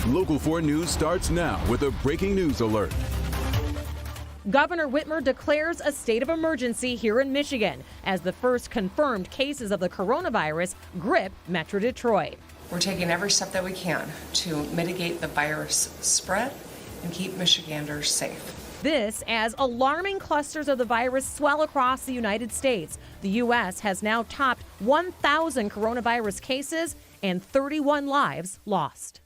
Local 4 News starts now with a breaking news alert. Governor Whitmer declares a state of emergency here in Michigan as the first confirmed cases of the coronavirus grip Metro Detroit. We're taking every step that we can to mitigate the virus spread and keep Michiganders safe. This as alarming clusters of the virus swell across the United States. The U.S. has now topped 1,000 coronavirus cases and 31 lives lost.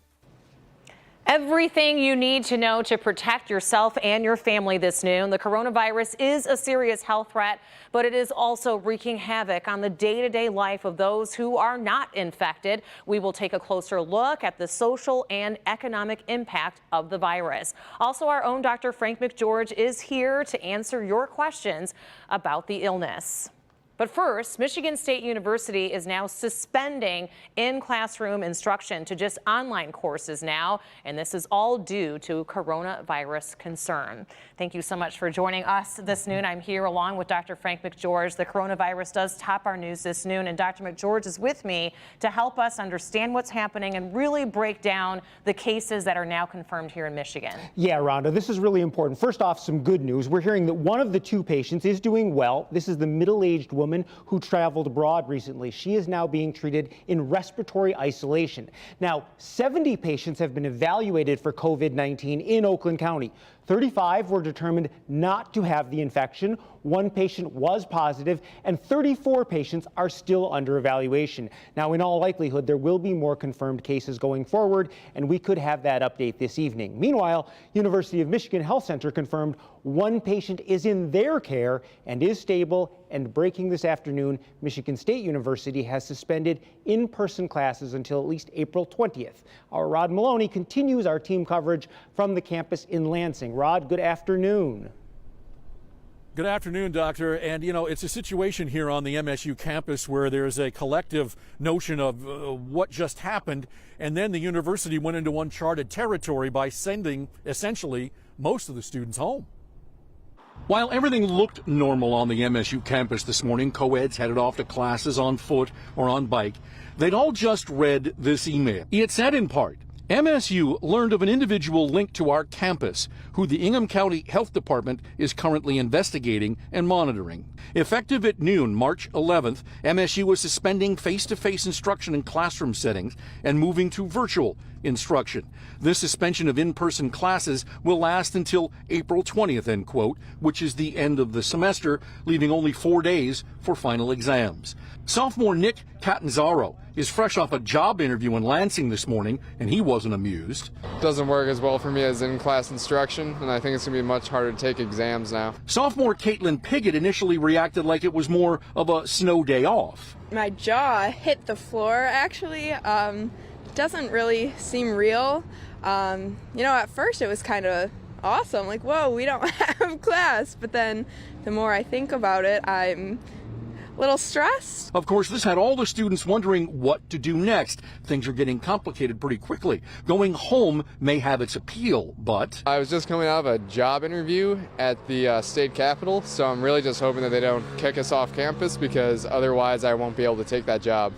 Everything you need to know to protect yourself and your family this noon. The coronavirus is a serious health threat, but it is also wreaking havoc on the day-to-day life of those who are not infected. We will take a closer look at the social and economic impact of the virus. Also, our own Dr. Frank McGeorge is here to answer your questions about the illness. But first, Michigan State University is now suspending in-classroom instruction to just online courses now, and this is all due to coronavirus concern. Thank you so much for joining us this noon. I'm here along with Dr. Frank McGeorge. The coronavirus does top our news this noon, and Dr. McGeorge is with me to help us understand what's happening and really break down the cases that are now confirmed here in Michigan. Yeah, Rhonda, this is really important. First off, some good news. We're hearing that one of the two patients is doing well. This is the middle-aged woman who traveled abroad recently. She is now being treated in respiratory isolation. Now, 70 patients have been evaluated for COVID-19 in Oakland County. 35 were determined not to have the infection. One patient was positive, and 34 patients are still under evaluation. Now, in all likelihood, there will be more confirmed cases going forward, and we could have that update this evening. Meanwhile, University of Michigan Health Center confirmed one patient is in their care and is stable. And breaking this afternoon, Michigan State University has suspended in-person classes until at least April 20th. Our Rod Maloney continues our team coverage from the campus in Lansing. Rod, good afternoon. Good afternoon, Doctor. And, you know, it's a situation here on the MSU campus where there's a collective notion of what just happened. And then the university went into uncharted territory by sending essentially most of the students home. While everything looked normal on the MSU campus this morning, co-eds headed off to classes on foot or on bike. They'd all just read this email. It said in part, MSU learned of an individual linked to our campus who the Ingham County Health Department is currently investigating and monitoring. Effective at noon, March 11th, MSU is suspending face-to-face instruction in classroom settings and moving to virtual instruction. This suspension of in-person classes will last until April 20th, end quote, which is the end of the semester, leaving only 4 days for final exams. Sophomore Nick Catanzaro is fresh off a job interview in Lansing this morning, and he wasn't amused. Doesn't work as well for me as in-class instruction, and I think it's going to be much harder to take exams now. Sophomore Caitlin Piggott initially reacted like it was more of a snow day off. My jaw hit the floor, actually. Doesn't really seem real. You know, at first it was kind of awesome, like, whoa, we don't have class. But then the more I think about it, I'm a little stressed. Of course, this had all the students wondering what to do next. Things are getting complicated pretty quickly. Going home may have its appeal, but I was just coming out of a job interview at the state capitol, so I'm really just hoping that they don't kick us off campus, because otherwise I won't be able to take that job.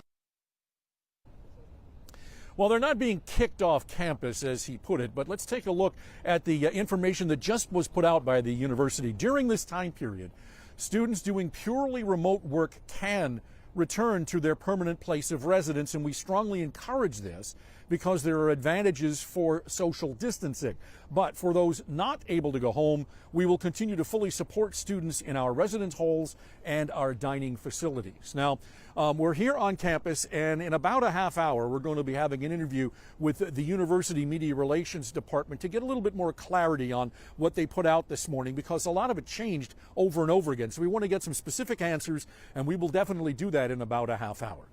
Well, they're not being kicked off campus, as he put it, but let's take a look at the information that just was put out by the university. During this time period, students doing purely remote work can return to their permanent place of residence, and we strongly encourage this because there are advantages for social distancing. But for those not able to go home, we will continue to fully support students in our residence halls and our dining facilities. Now, we're here on campus, and in about a half hour, we're going to be having an interview with the University Media Relations Department to get a little bit more clarity on what they put out this morning, because a lot of it changed over and over again. So we want to get some specific answers, and we will definitely do that in about a half hour.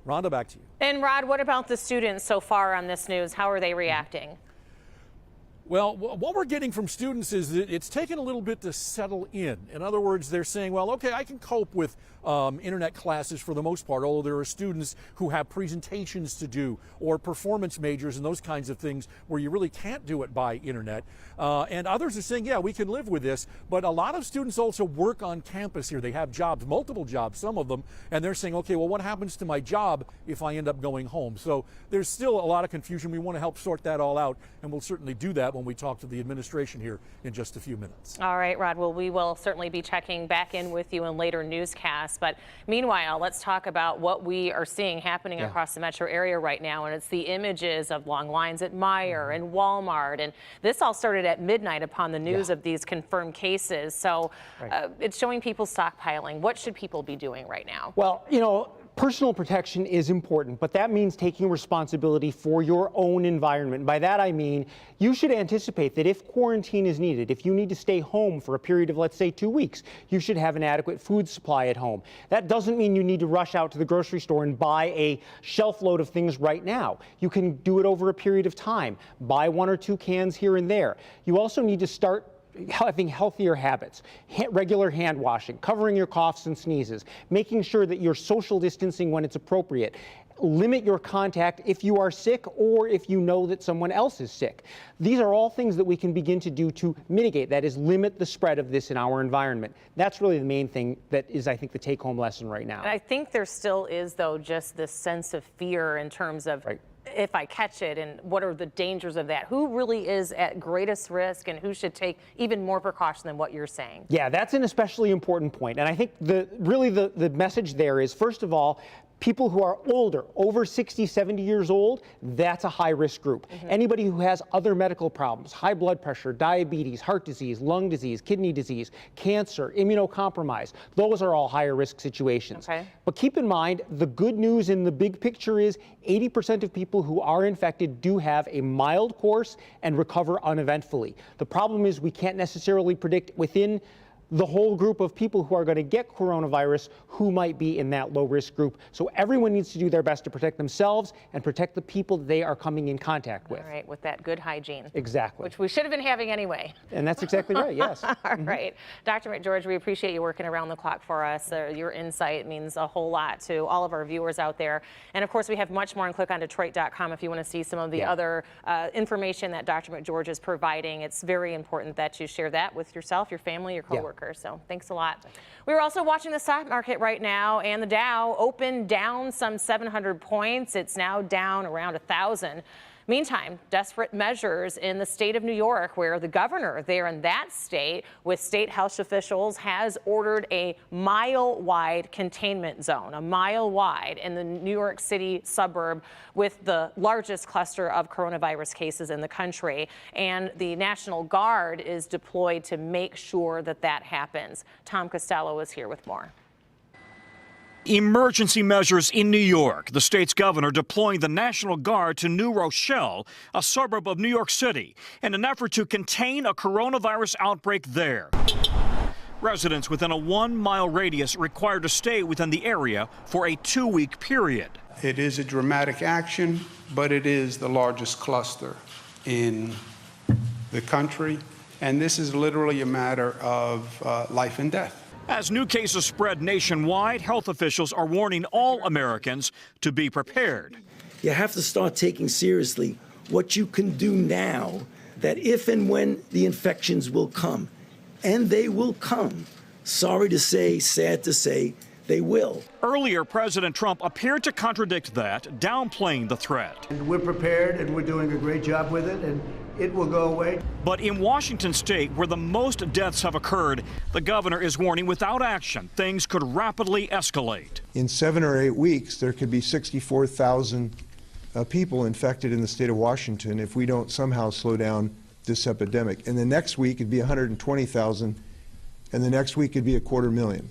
Rhonda, back to you. And Rod, what about the students so far on this news? How are they reacting? Well, what we're getting from students is that it's taken a little bit to settle in. In other words, they're saying, well, okay, I can cope with internet classes for the most part, although there are students who have presentations to do or performance majors and those kinds of things where you really can't do it by internet. And others are saying, yeah, we can live with this. But a lot of students also work on campus here. They have jobs, multiple jobs, some of them, and they're saying, okay, well, what happens to my job if I end up going home? So there's still a lot of confusion. We want to help sort that all out, and we'll certainly do that when we talk to the administration here in just a few minutes. All right, Rod. Well, we will certainly be checking back in with you in later newscasts. But meanwhile, let's talk about what we are seeing happening across the metro area right now. And it's the images of long lines at Meijer and Walmart. And this all started at midnight upon the news of these confirmed cases. So it's showing people stockpiling. What should people be doing right now? Well, you know, personal protection is important, but that means taking responsibility for your own environment. By that I mean you should anticipate that if quarantine is needed, if you need to stay home for a period of, let's say, 2 weeks, you should have an adequate food supply at home. That doesn't mean you need to rush out to the grocery store and buy a shelf load of things right now. You can do it over a period of time. Buy 1 or 2 cans here and there. You also need to start having healthier habits, regular hand washing, covering your coughs and sneezes, making sure that you're social distancing when it's appropriate. Limit your contact if you are sick or if you know that someone else is sick. These are all things that we can begin to do to mitigate, that is, limit the spread of this in our environment. That's really the main thing that is, I think, the take-home lesson right now. And I think there still is, though, just this sense of fear in terms of if I catch it and what are the dangers of that? Who really is at greatest risk and who should take even more precaution than what you're saying? Yeah, that's an especially important point. And I think the message there is, first of all, people who are older, over 60, 70 years old, that's a high-risk group. Anybody who has other medical problems, high blood pressure, diabetes, heart disease, lung disease, kidney disease, cancer, immunocompromised, those are all higher-risk situations. But keep in mind, the good news in the big picture is 80% of people who are infected do have a mild course and recover uneventfully. The problem is we can't necessarily predict within the whole group of people who are going to get coronavirus who might be in that low-risk group. So everyone needs to do their best to protect themselves and protect the people they are coming in contact with. All right, with that good hygiene. Exactly. Which we should have been having anyway. And that's exactly right, yes. All right. Dr. McGeorge, we appreciate you working around the clock for us. Your insight means a whole lot to all of our viewers out there. And of course, we have much more on clickondetroit.com if you want to see some of the other information that Dr. McGeorge is providing. It's very important that you share that with yourself, your family, your coworkers. So thanks a lot. We're also watching the stock market right now, and the Dow opened down some 700 points. It's now down around 1,000. Meantime, desperate measures in the state of New York, where the governor there in that state with state health officials has ordered a mile-wide containment zone, a mile wide in the New York City suburb with the largest cluster of coronavirus cases in the country. And the National Guard is deployed to make sure that that happens. Tom Costello is here with more. Emergency measures in New York. The state's governor deploying the National Guard to New Rochelle, a suburb of New York City, in an effort to contain a coronavirus outbreak there. Residents within a 1-mile radius required to stay within the area for a 2-week period. It is a dramatic action, but it is the largest cluster in the country, and this is literally a matter of life and death. As new cases spread nationwide, health officials are warning all Americans to be prepared. You have to start taking seriously what you can do now, that if and when the infections will come, and they will come, sorry to say, sad to say, they will. Earlier, President Trump appeared to contradict that, downplaying the threat. And we're prepared, and we're doing a great job with it, and it will go away. But in Washington state, where the most deaths have occurred, the governor is warning without action, things could rapidly escalate. In 7 or 8 weeks, there could be 64,000 people infected in the state of Washington if we don't somehow slow down this epidemic. And the next week, it'd be 120,000, and the next week, it'd be 250,000.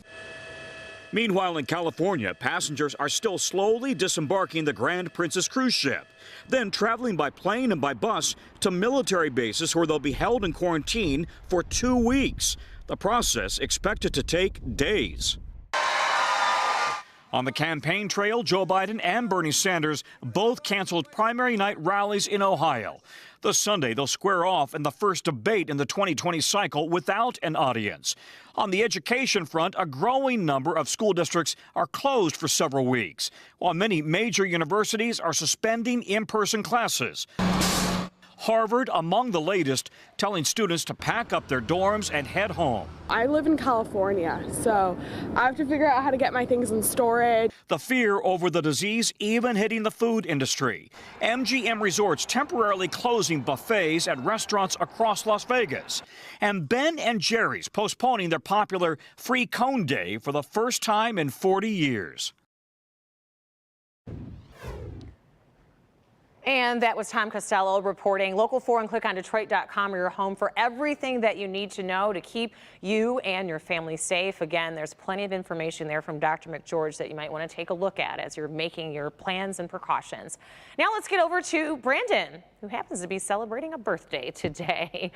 Meanwhile, in California, passengers are still slowly disembarking the Grand Princess cruise ship, then traveling by plane and by bus to military bases where they'll be held in quarantine for 2 weeks. The process expected to take days. On the campaign trail, Joe Biden and Bernie Sanders both canceled primary night rallies in Ohio. This Sunday, they'll square off in the first debate in the 2020 cycle without an audience. On the education front, a growing number of school districts are closed for several weeks, while many major universities are suspending in-person classes. Harvard among the latest, telling students to pack up their dorms and head home. I live in California, so I have to figure out how to get my things in storage. The fear over the disease even hitting the food industry. MGM Resorts temporarily closing buffets at restaurants across Las Vegas. And Ben and Jerry's postponing their popular free cone day for the first time in 40 years. And that was Tom Costello reporting. Local 4 and clickondetroit.com are your home for everything that you need to know to keep you and your family safe. Again, there's plenty of information there from Dr. McGeorge that you might want to take a look at as you're making your plans and precautions. Now let's get over to Brandon, who happens to be celebrating a birthday today.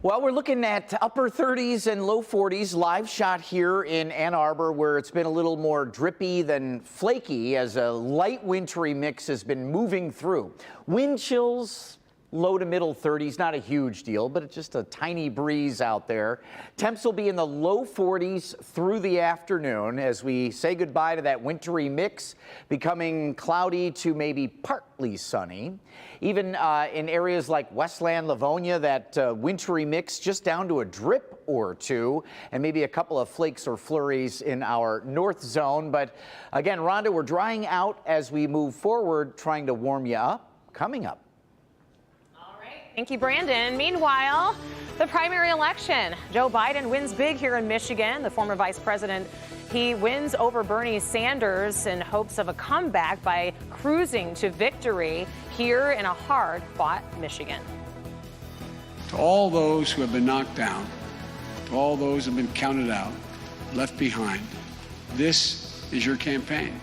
Well, we're looking at upper 30s and low 40s, live shot here in Ann Arbor, where it's been a little more drippy than flaky as a light wintry mix has been moving through. Wind chills, low to middle 30s, not a huge deal, but it's just a tiny breeze out there. Temps will be in the low 40s through the afternoon as we say goodbye to that wintry mix, becoming cloudy to maybe partly sunny. Even in areas like Westland, Livonia, that wintry mix just down to a drip or two, and maybe a couple of flakes or flurries in our north zone. But again, Rhonda, we're drying out as we move forward, trying to warm you up. Coming up. Thank you, Brandon. Meanwhile, the primary election. Joe Biden wins big here in Michigan. The former vice president, he wins over Bernie Sanders in hopes of a comeback by cruising to victory here in a hard-fought Michigan. To all those who have been knocked down, to all those who have been counted out, left behind, this is your campaign.